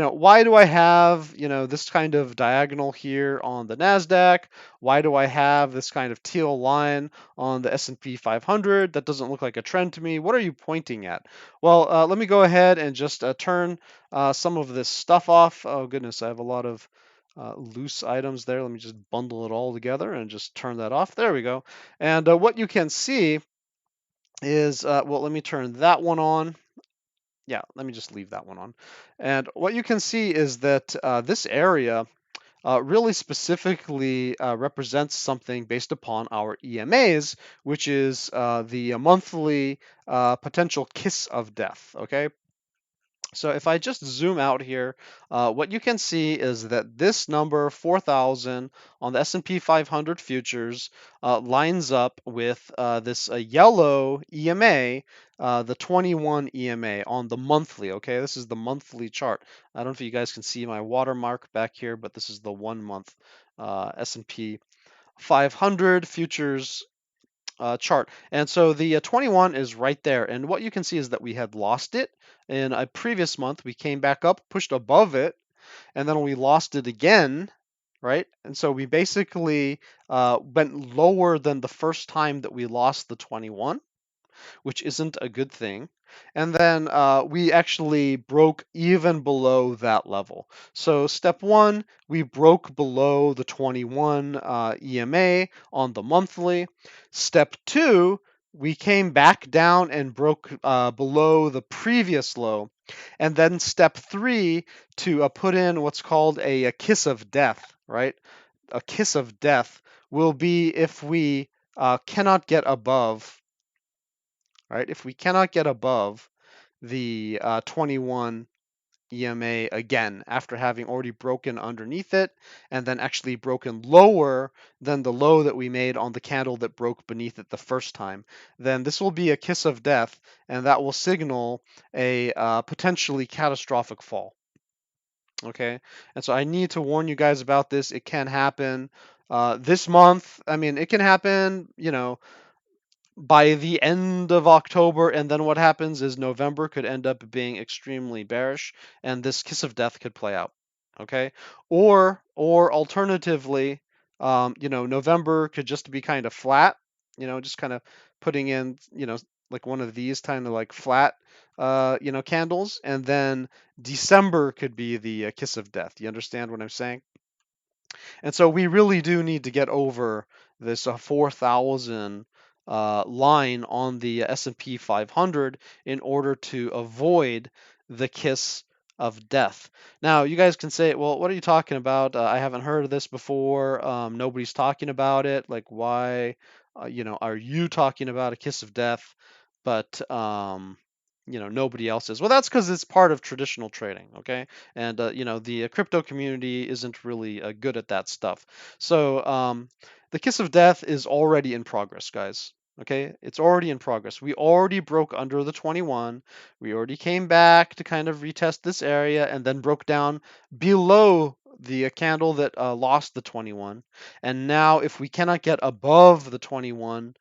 why do I have, this kind of diagonal here on the Nasdaq? Why do I have this kind of teal line on the S&P 500? That doesn't look like a trend to me. What are you pointing at? Well, let me go ahead and just turn some of this stuff off. Oh goodness, I have a lot of loose items there. Let me just bundle it all together and just turn that off. There we go. And what you can see is, well, let me turn that one on. Yeah, let me just leave that one on. And what you can see is that this area really specifically represents something based upon our EMAs, which is the monthly potential kiss of death. Okay, so if I just zoom out here, what you can see is that this number 4,000 on the S&P 500 futures lines up with this yellow EMA, the 21 EMA on the monthly. Okay, this is the monthly chart. I don't know if you guys can see my watermark back here, but this is the 1 month S&P 500 futures chart. And so the 21 is right there. And what you can see is that we had lost it in a previous month. We came back up, pushed above it, and then we lost it again, right? And so we basically went lower than the first time that we lost the 21, which isn't a good thing. And then we actually broke even below that level. So step one, we broke below the 21 EMA on the monthly. Step two, we came back down and broke below the previous low. And then step three, to put in what's called a kiss of death, right? A kiss of death will be if we cannot get above, right? If we cannot get above the 21 EMA again after having already broken underneath it and then actually broken lower than the low that we made on the candle that broke beneath it the first time, then this will be a kiss of death and that will signal a potentially catastrophic fall. Okay, and so I need to warn you guys about this. It can happen this month. I mean, it can happen, by the end of October, and then what happens is November could end up being extremely bearish, and this kiss of death could play out. Okay, or alternatively, November could just be kind of flat. Just kind of putting in, like one of these kind of like flat, candles, and then December could be the kiss of death. You understand what I'm saying? And so we really do need to get over this 4,000 line on the S&P 500 in order to avoid the kiss of death. Now, you guys can say, well, what are you talking about? I haven't heard of this before. Nobody's talking about it. Like, why, are you talking about a kiss of death? But nobody else is. Well, that's because it's part of traditional trading, okay? And the crypto community isn't really good at that stuff. So the kiss of death is already in progress, guys. Okay, it's already in progress. We already broke under the 21. We already came back to kind of retest this area and then broke down below the candle that lost the 21. And now, if we cannot get above the 21,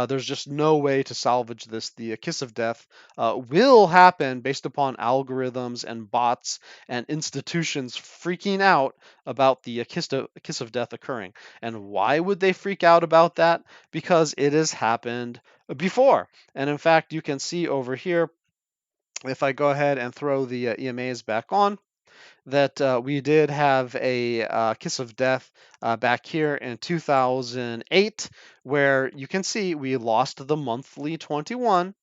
there's just no way to salvage this. The kiss of death will happen based upon algorithms and bots and institutions freaking out about the kiss of death occurring. And why would they freak out about that? Because it has happened before. And in fact, you can see over here, if I go ahead and throw the EMAs back on, that we did have a kiss of death back here in 2008, where you can see we lost the monthly 21.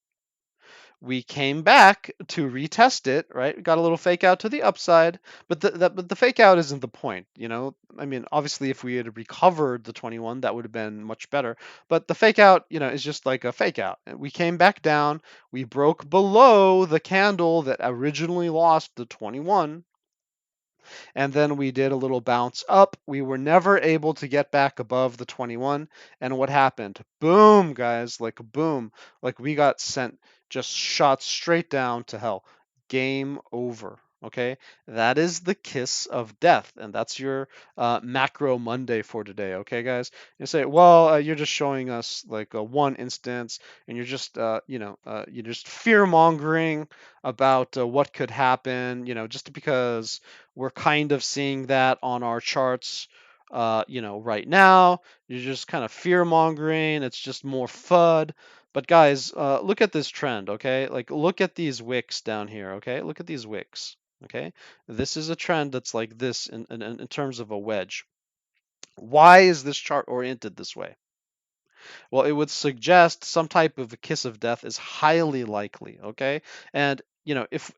We came back to retest it, right? Got a little fake out to the upside, but the fake out isn't the point, I mean, obviously, if we had recovered the 21, that would have been much better. But the fake out, is just like a fake out. We came back down. We broke below the candle that originally lost the 21, and then we did a little bounce up. We were never able to get back above the 21. And what happened? Boom, guys, like boom. Like we got sent, just shot straight down to hell. Game over. Okay, that is the kiss of death, and that's your macro Monday for today. Okay, guys, you say, well, you're just showing us like one instance, and you're just, you're just fear mongering about what could happen. Just because we're kind of seeing that on our charts, right now. You're just kind of fear mongering. It's just more FUD. But guys, look at this trend. Okay, like look at these wicks down here. Okay, look at these wicks. Okay, this is a trend that's like this in terms of a wedge. Why is this chart oriented this way? Well, it would suggest some type of a kiss of death is highly likely. Okay, and if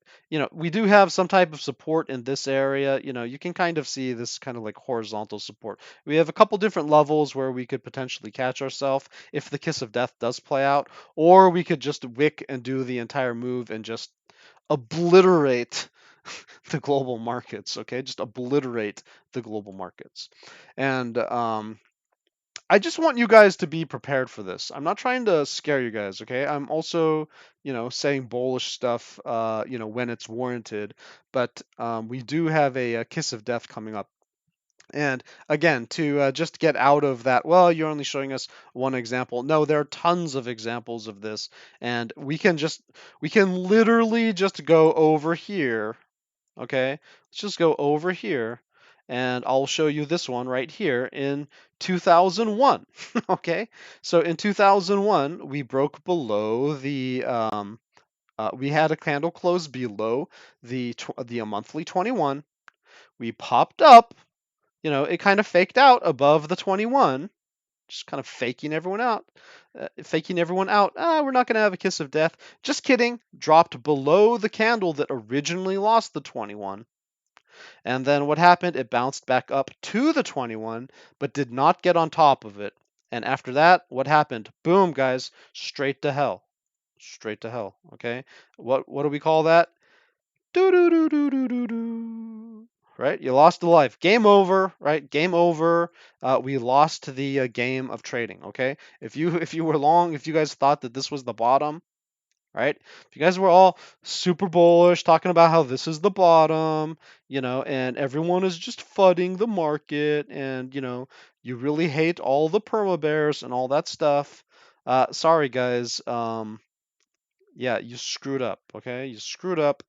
we do have some type of support in this area, you can kind of see this kind of like horizontal support. We have a couple different levels where we could potentially catch ourselves if the kiss of death does play out, or we could just wick and do the entire move and just obliterate the global markets. Okay, just obliterate the global markets. And I just want you guys to be prepared for this. I'm not trying to scare you guys. Okay, I'm also saying bullish stuff when it's warranted, but we do have a kiss of death coming up. And again, to just get out of that, well, you're only showing us one example. No, there are tons of examples of this, and we can literally just go over here. Okay, let's just go over here, and I'll show you this one right here in 2001. Okay, so in 2001, we broke below we had a candle close below the monthly 21. We popped up, it kind of faked out above the 21, just kind of faking everyone out. We're not going to have a kiss of death. Just kidding. Dropped below the candle that originally lost the 21. And then what happened? It bounced back up to the 21, but did not get on top of it. And after that, what happened? Boom, guys, straight to hell. Straight to hell. Okay. What do we call that? Do do do do do do do. Right? You lost the life. Game over. Right? Game over. We lost the game of trading. Okay. If you were long, if you guys thought that this was the bottom, right? If you guys were all super bullish, talking about how this is the bottom, and everyone is just fudding the market, and you really hate all the perma bears and all that stuff. Sorry, guys. Yeah, you screwed up. Okay, you screwed up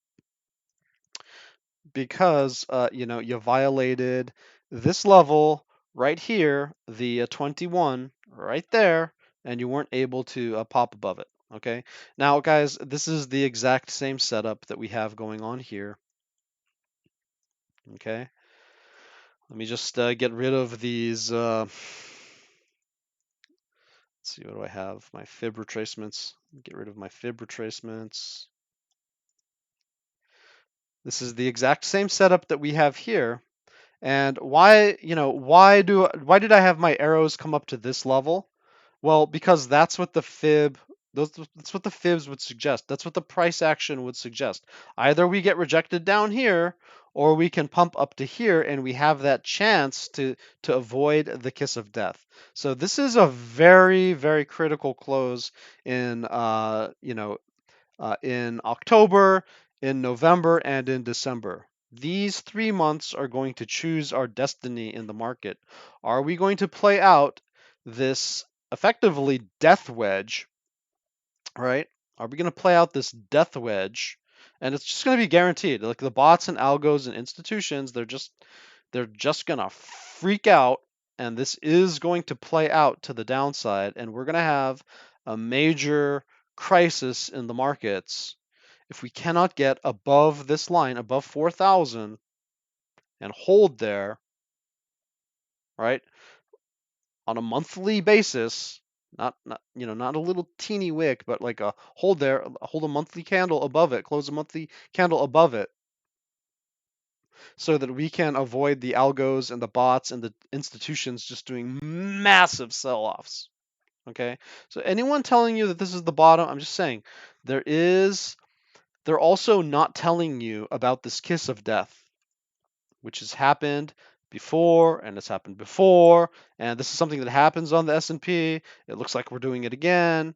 because you violated this level right here, the 21 right there, and you weren't able to pop above it. Okay, now guys, this is the exact same setup that we have going on here. Okay, let me just get rid of these. Let's see, what do I have? My fib retracements. Get rid of my fib retracements. This is the exact same setup that we have here. And why did I have my arrows come up to this level? Well, because that's what the fibs would suggest. That's what the price action would suggest. Either we get rejected down here, or we can pump up to here and we have that chance to avoid the kiss of death. So this is a very, very critical close in in October, in November, and in December. These 3 months are going to choose our destiny in the market. Are we going to play out this effectively death wedge, right? Are we going to play out this death wedge? And it's just going to be guaranteed. Like the bots and algos and institutions, they're just going to freak out, and this is going to play out to the downside, and we're going to have a major crisis in the markets if we cannot get above this line, above 4,000, and hold there, right, on a monthly basis. Not a little teeny wick, but like a hold there, hold a monthly candle above it, close a monthly candle above it, so that we can avoid the algos and the bots and the institutions just doing massive sell-offs. Okay, so anyone telling you that this is the bottom, I'm just saying they're also not telling you about this kiss of death, which has happened before, and it's happened before, and this is something that happens on the S&P. It looks like we're doing it again.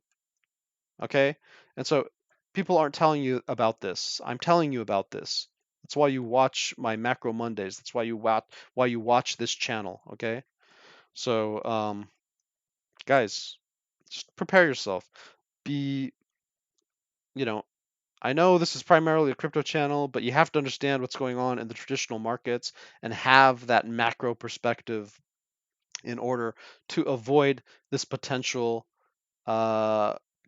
Okay, and so people aren't telling you about this. I'm telling you about this. That's why you watch my Macro Mondays. That's why you watch this channel, okay? So, guys, just prepare yourself. Be, you know, I know this is primarily a crypto channel, but you have to understand what's going on in the traditional markets and have that macro perspective in order to avoid this potential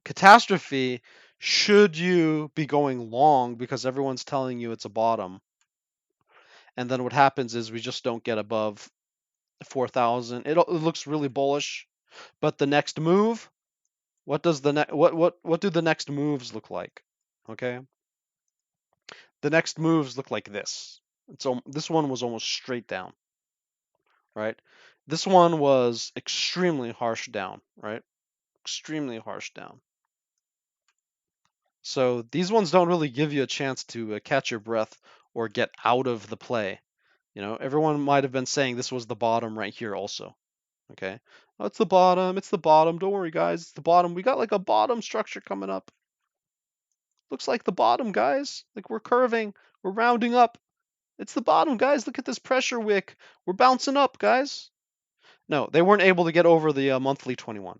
catastrophe should you be going long because everyone's telling you it's a bottom. And then what happens is we just don't get above 4,000. It looks really bullish, but the next move, what does the what do the next moves look like? Okay? The next moves look like this. So this one was almost straight down, right? This one was extremely harsh down, right? Extremely harsh down. So these ones don't really give you a chance to catch your breath or get out of the play. You know, everyone might have been saying this was the bottom right here also. Okay. Oh, it's the bottom. It's the bottom. Don't worry, guys. It's the bottom. We got like a bottom structure coming up. Looks like the bottom, guys. Like we're curving. We're rounding up. It's the bottom, guys. Look at this pressure wick. We're bouncing up, guys. No, they weren't able to get over the monthly 21.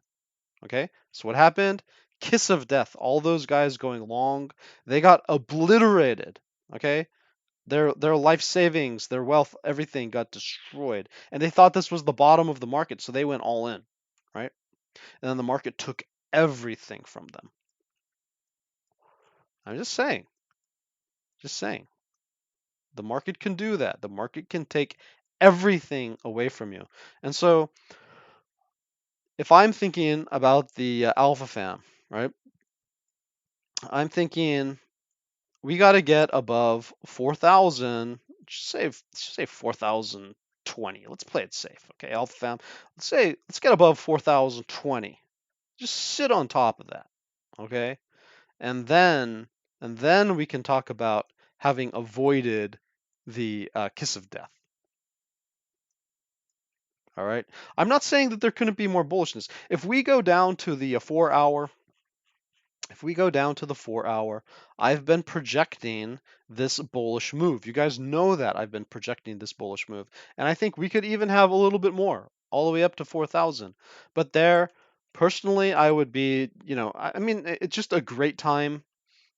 Okay. So what happened? Kiss of death. All those guys going long, they got obliterated. Okay. Their life savings, their wealth, everything got destroyed. And they thought this was the bottom of the market, so they went all in, right? And then the market took everything from them. I'm just saying. Just saying. The market can do that. The market can take everything away from you. And so if I'm thinking about the alpha fam, right? I'm thinking we got to get above 4,000. Say 4,020. Let's play it safe, okay? Alpha fam. Let's get above 4,020. Just sit on top of that, okay? And then we can talk about having avoided the kiss of death. All right. I'm not saying that there couldn't be more bullishness. If we go down to the 4 hour, I've been projecting this bullish move. You guys know that I've been projecting this bullish move. And I think we could even have a little bit more, all the way up to 4,000. But there, personally, I would be, I mean, it's just a great time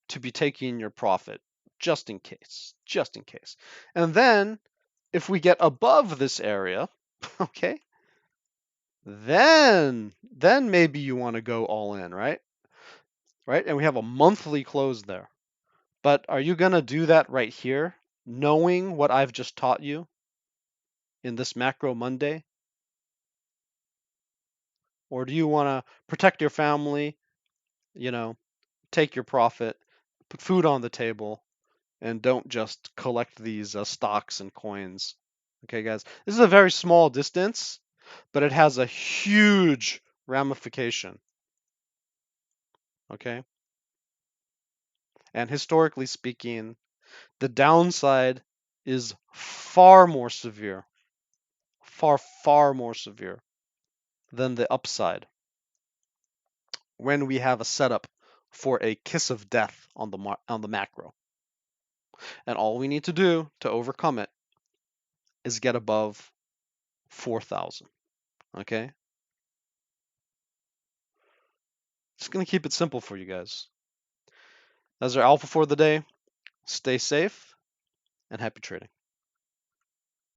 to be taking your profit, just in case. Just in case. And then, if we get above this area, okay, then maybe you want to go all in, right? Right? And we have a monthly close there. But are you going to do that right here, knowing what I've just taught you in this Macro Monday? Or do you want to protect your family, take your profit, put food on the table, and don't just collect these stocks and coins? Okay, guys, this is a very small distance, but it has a huge ramification. Okay? And historically speaking, the downside is far more severe, far more severe than the upside when we have a setup for a kiss of death on the macro. And all we need to do to overcome it is get above 4,000. Okay? Just going to keep it simple for you guys. That's our alpha for the day. Stay safe and happy trading.